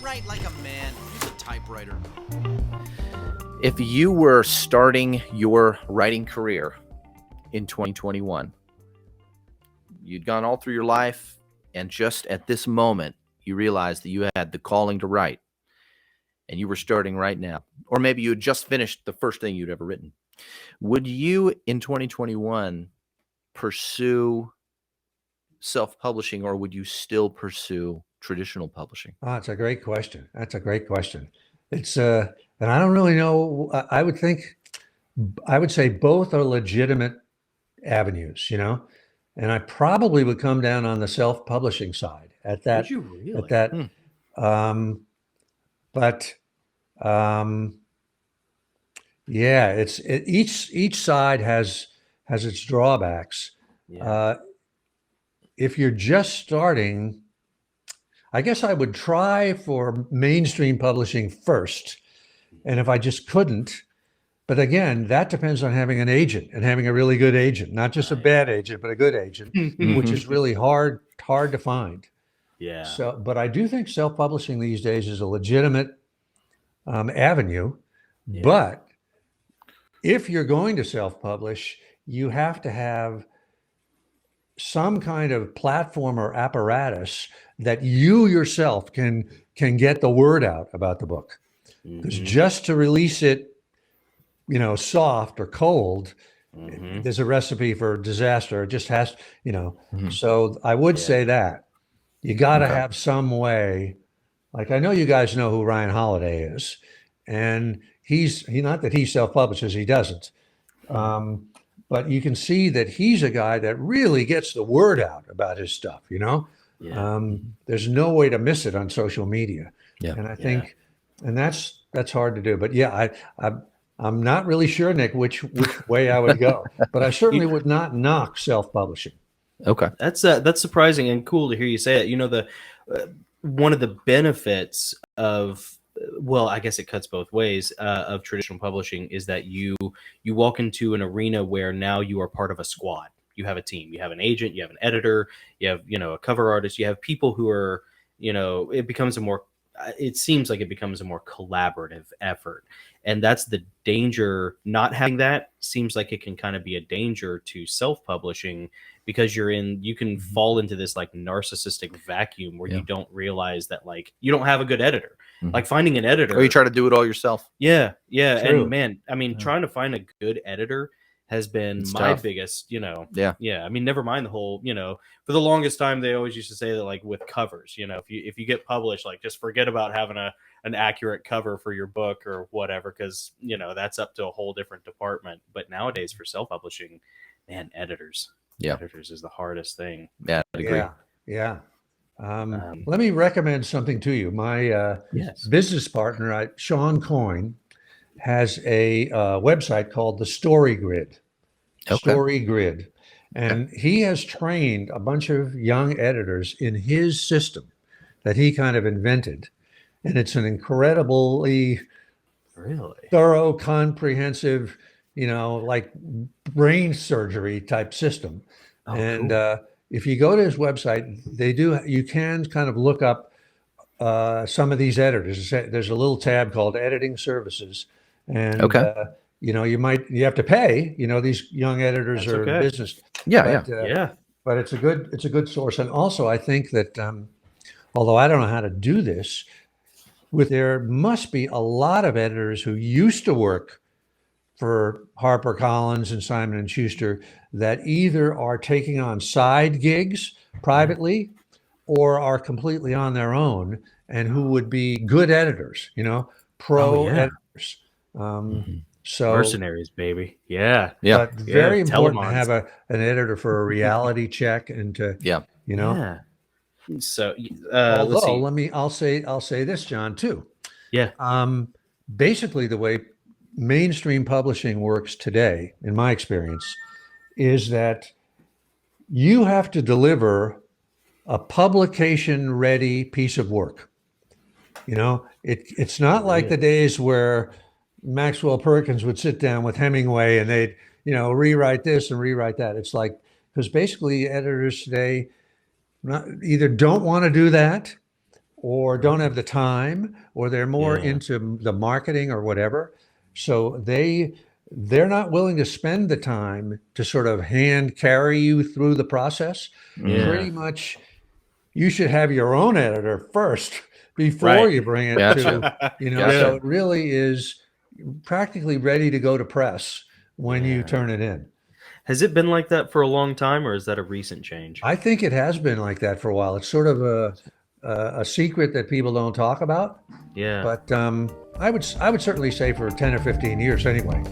Write like a man. Use a typewriter. If you were starting your writing career in 2021, you'd gone all through your life, and just at this moment, you realized that you had the calling to write, and you were starting right now. Or maybe you had just finished the first thing you'd ever written. Would you, in 2021, pursue self-publishing, or would you still pursue traditional publishing? Oh, it's a great question. That's a great question. It's and I don't really know. I would say both are legitimate avenues, and I probably would come down on the self-publishing side at that. Would you really? At that, but yeah, each side has its drawbacks. Yeah. If you're just starting, I guess I would try for mainstream publishing first. And if I just couldn't, but again, that depends on having an agent and having a really good agent, not just a bad agent, but a good agent, which is really hard to find. Yeah. So, but I do think self-publishing these days is a legitimate avenue. Yeah. But if you're going to self-publish, you have to have some kind of platform or apparatus that you yourself can get the word out about the book. Because just to release it, soft or cold, there's a recipe for disaster. It just has, So I would say that you got to have some way. Like, I know you guys know who Ryan Holiday is, and he's not that he self-publishes, he doesn't. But you can see that he's a guy that really gets the word out about his stuff, There's no way to miss it on social media. Yeah. And I think, and that's hard to do. But yeah, I'm not really sure, Nick, which way I would go. But I certainly would not knock self-publishing. Okay. That's surprising and cool to hear you say it. One of the benefits of, well, I guess it cuts both ways, of traditional publishing is that you walk into an arena where now you are part of a squad. You have a team, you have an agent, you have an editor, you have, a cover artist, you have people who are, it seems like it becomes a more collaborative effort. And that's the danger. Not having that seems like it can kind of be a danger to self-publishing, because you can fall into this like narcissistic vacuum where you don't realize that like you don't have a good editor. Like finding an editor, or you try to do it all yourself. Yeah. True. And man, I mean, trying to find a good editor has been my biggest, I mean, never mind the whole, for the longest time, they always used to say that like with covers, if you get published, like just forget about having an accurate cover for your book or whatever, because, that's up to a whole different department. But nowadays for self-publishing, man, editors is the hardest thing. Yeah, I agree. Yeah. Let me recommend something to you. My business partner, Sean Coyne, has a website called the Story Grid. Story Grid. And he has trained a bunch of young editors in his system that he kind of invented. And it's an incredibly thorough, comprehensive, like brain surgery type system. Cool. If you go to his website, you can kind of look up some of these editors. There's a little tab called Editing Services. And you have to pay. These young editors are in business. But it's a good source. And also, I think that although I don't know how to do this, there must be a lot of editors who used to work for HarperCollins and Simon and Schuster that either are taking on side gigs privately or are completely on their own, and who would be good editors, editors. So mercenaries, baby. Yeah. But very important to have an editor for a reality check and to, So, although I'll say this, John, too. Yeah. Basically, the way mainstream publishing works today, in my experience, is that you have to deliver a publication-ready piece of work. It's not like the days where Maxwell Perkins would sit down with Hemingway and they'd, rewrite this and rewrite that. It's like, because basically editors today either don't want to do that, or don't have the time, or they're more into the marketing or whatever. So they're not willing to spend the time to sort of hand carry you through the process. Pretty much you should have your own editor first before you bring it to, so it really is practically ready to go to press when you turn it in. Has it been like that for a long time, or is that a recent change? I think it has been like that for a while. It's sort of a secret that people don't talk about. Yeah. But I would certainly say for 10 or 15 years anyway.